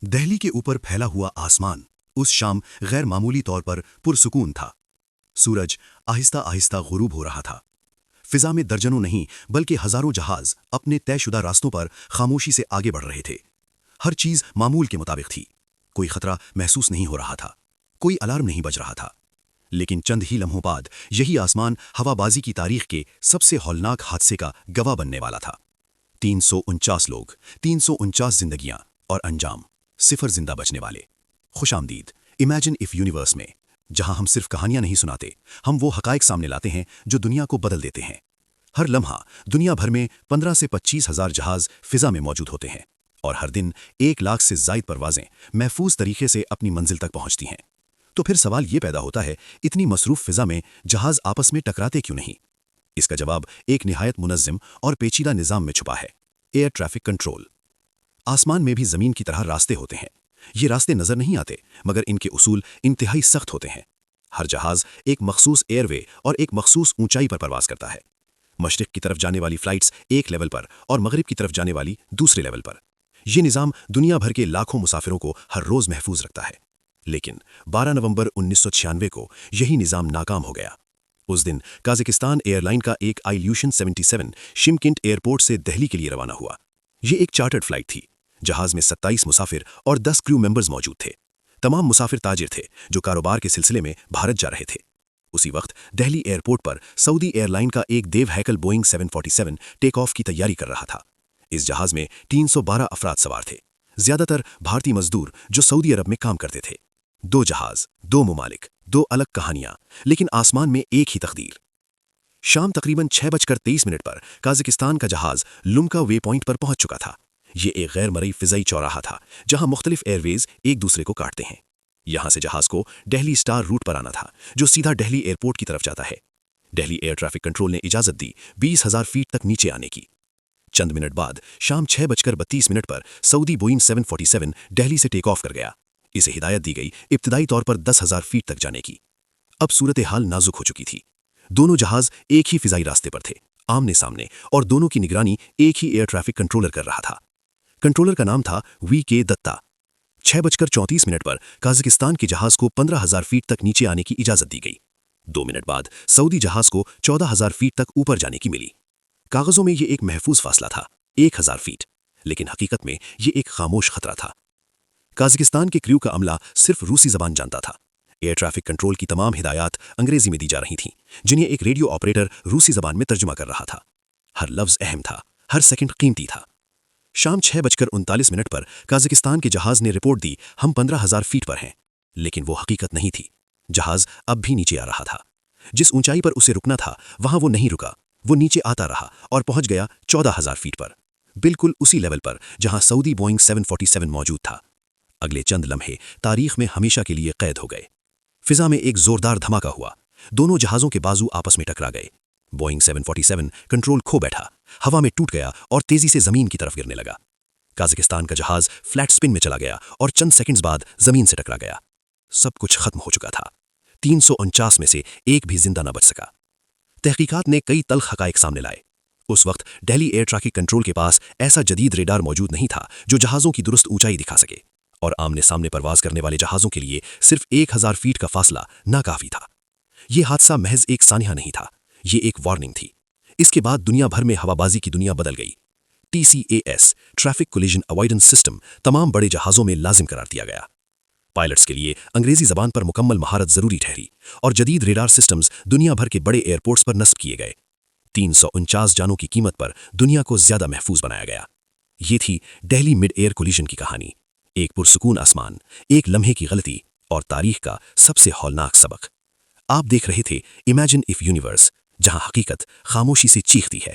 دہلی کے اوپر پھیلا ہوا آسمان اس شام غیر معمولی طور پر پرسکون تھا۔ سورج آہستہ آہستہ غروب ہو رہا تھا۔ فضا میں درجنوں نہیں بلکہ ہزاروں جہاز اپنے طے شدہ راستوں پر خاموشی سے آگے بڑھ رہے تھے۔ ہر چیز معمول کے مطابق تھی۔ کوئی خطرہ محسوس نہیں ہو رہا تھا، کوئی الارم نہیں بج رہا تھا۔ لیکن چند ہی لمحوں بعد یہی آسمان ہوا بازی کی تاریخ کے سب سے ہولناک حادثے کا گواہ بننے والا تھا۔ 349 لوگ، 349 زندگیاں اور انجام، صفر زندہ بچنے والے۔ خوش آمدید امیجن اف یونیورس میں، جہاں ہم صرف کہانیاں نہیں سناتے، ہم وہ حقائق سامنے لاتے ہیں جو دنیا کو بدل دیتے ہیں۔ ہر لمحہ دنیا بھر میں 15 سے 25 ہزار جہاز فضا میں موجود ہوتے ہیں، اور ہر دن 1 لاکھ سے زائد پروازیں محفوظ طریقے سے اپنی منزل تک پہنچتی ہیں۔ تو پھر سوال یہ پیدا ہوتا ہے، اتنی مصروف فضا میں جہاز آپس میں ٹکراتے کیوں نہیں؟ اس کا جواب ایک نہایت منظم اور پیچیدہ نظام میں چھپا ہے: ایئر ٹریفک کنٹرول۔ آسمان میں بھی زمین کی طرح راستے ہوتے ہیں۔ یہ راستے نظر نہیں آتے، مگر ان کے اصول انتہائی سخت ہوتے ہیں۔ ہر جہاز ایک مخصوص ایئر وے اور ایک مخصوص اونچائی پر پرواز کرتا ہے۔ مشرق کی طرف جانے والی فلائٹس ایک لیول پر اور مغرب کی طرف جانے والی دوسرے لیول پر۔ یہ نظام دنیا بھر کے لاکھوں مسافروں کو ہر روز محفوظ رکھتا ہے۔ لیکن 12 نومبر 1996 کو یہی نظام ناکام ہو گیا۔ اس دن قازقستان ایئر لائن کا ایک آئلیوشن 77 شمکنٹ ایئرپورٹ سے دہلی کے لیے روانہ ہوا۔ یہ ایک چارٹرڈ فلائٹ تھی۔ جہاز میں 27 مسافر اور 10 کریو ممبرز موجود تھے۔ تمام مسافر تاجر تھے جو کاروبار کے سلسلے میں بھارت جا رہے تھے۔ اسی وقت دہلی ایئرپورٹ پر سعودی ایئر لائن کا ایک دیو ہیکل بوئنگ 747 ٹیک آف کی تیاری کر رہا تھا۔ اس جہاز میں 312 افراد سوار تھے، زیادہ تر بھارتی مزدور جو سعودی عرب میں کام کرتے تھے۔ 2 جہاز، 2 ممالک، 2 الگ کہانیاں، لیکن آسمان میں ایک ہی تقدیر۔ شام تقریباً 6:23 پر قازقستان کا جہاز لمکا وے پوائنٹ پر پہنچ چکا تھا۔ یہ ایک غیر مرئی فضائی چوراہا تھا جہاں مختلف ایئر ویز ایک دوسرے کو کاٹتے ہیں۔ یہاں سے جہاز کو دہلی اسٹار روٹ پر آنا تھا جو سیدھا دہلی ایئرپورٹ کی طرف جاتا ہے۔ دہلی ایئر ٹریفک کنٹرول نے اجازت دی 20,000 فیٹ تک نیچے آنے کی۔ چند منٹ بعد شام 6:32 پر سعودی بوئنگ 747 دہلی سے ٹیک آف کر گیا۔ اسے ہدایت دی گئی ابتدائی طور پر 10,000 فیٹ تک جانے کی۔ اب صورتحال نازک ہو چکی تھی۔ دونوں جہاز ایک ہی فضائی راستے پر تھے، آمنے سامنے، اور دونوں کی نگرانی ایک ہی ایئر ٹریفک کنٹرولر کر رہا تھا۔ کنٹرولر کا نام تھا وی کے دتا۔ 6:34 پر قازقستان کے جہاز کو 15,000 فیٹ تک نیچے آنے کی اجازت دی گئی۔ 2 منٹ بعد سعودی جہاز کو 14,000 فیٹ تک اوپر جانے کی ملی۔ کاغذوں میں یہ ایک محفوظ فاصلہ تھا، 1,000 فیٹ، لیکن حقیقت میں یہ ایک خاموش خطرہ تھا۔ قازقستان کے کریو کا عملہ صرف روسی زبان جانتا تھا۔ ایئر ٹریفک کنٹرول کی تمام ہدایات انگریزی میں دی جا رہی تھیں، جنہیں ایک ریڈیو آپریٹر روسی زبان میں ترجمہ کر رہا تھا۔ ہر لفظ اہم تھا، ہر سیکنڈ قیمتی تھا۔ شام 6:39 پر قازقستان کے جہاز نے رپورٹ دی، ہم 15,000 فیٹ پر ہیں، لیکن وہ حقیقت نہیں تھی۔ جہاز اب بھی نیچے آ رہا تھا۔ جس اونچائی پر اسے رکنا تھا وہاں وہ نہیں رکا، وہ نیچے آتا رہا اور پہنچ گیا 14,000 فیٹ پر، بالکل اسی لیول پر جہاں سعودی بوئنگ 747 موجود تھا۔ اگلے چند لمحے تاریخ میں ہمیشہ کے لیے قید ہو گئے۔ فضا میں ایک زوردار دھماکہ ہوا، دونوں جہازوں کے بازو آپس میں ٹکرا گئے۔ بوئنگ 747 کنٹرول کھو بیٹھا، ہوا میں ٹوٹ گیا اور تیزی سے زمین کی طرف گرنے لگا۔ قازقستان کا جہاز فلیٹ سپن میں چلا گیا اور چند سیکنڈز بعد زمین سے ٹکرا گیا۔ سب کچھ ختم ہو چکا تھا۔ 349 میں سے ایک بھی زندہ نہ بچ سکا۔ تحقیقات نے کئی تلخ حقائق سامنے لائے۔ اس وقت دہلی ایئر ٹریفک کنٹرول کے پاس ایسا جدید ریڈار موجود نہیں تھا جو جہازوں کی درست اونچائی دکھا سکے، اور آمنے سامنے پرواز کرنے والے جہازوں کے لیے صرف 1,000 فیٹ کا فاصلہ ناکافی تھا۔ یہ حادثہ محض ایک سانحہ نہیں تھا، یہ ایک وارننگ تھی۔ اس کے بعد دنیا بھر میں ہوا بازی کی دنیا بدل گئی۔ TCAS traffic collision avoidance system تمام بڑے جہازوں میں لازم قرار دیا گیا۔ پائلٹس کے لیے انگریزی زبان پر مکمل مہارت ضروری ٹھہری، اور جدید ریڈار سسٹمز دنیا بھر کے بڑے ایئرپورٹس پر نصب کیے گئے۔ 349 جانوں کی قیمت پر دنیا کو زیادہ محفوظ بنایا گیا۔ یہ تھی دہلی مڈ ایئر کولیجن کی کہانی، ایک پرسکون آسمان، ایک لمحے کی غلطی، اور تاریخ کا سب سے ہولناک سبق۔ آپ دیکھ رہے تھے امیجن اف یونیورس، جہاں حقیقت خاموشی سے چیختی ہے۔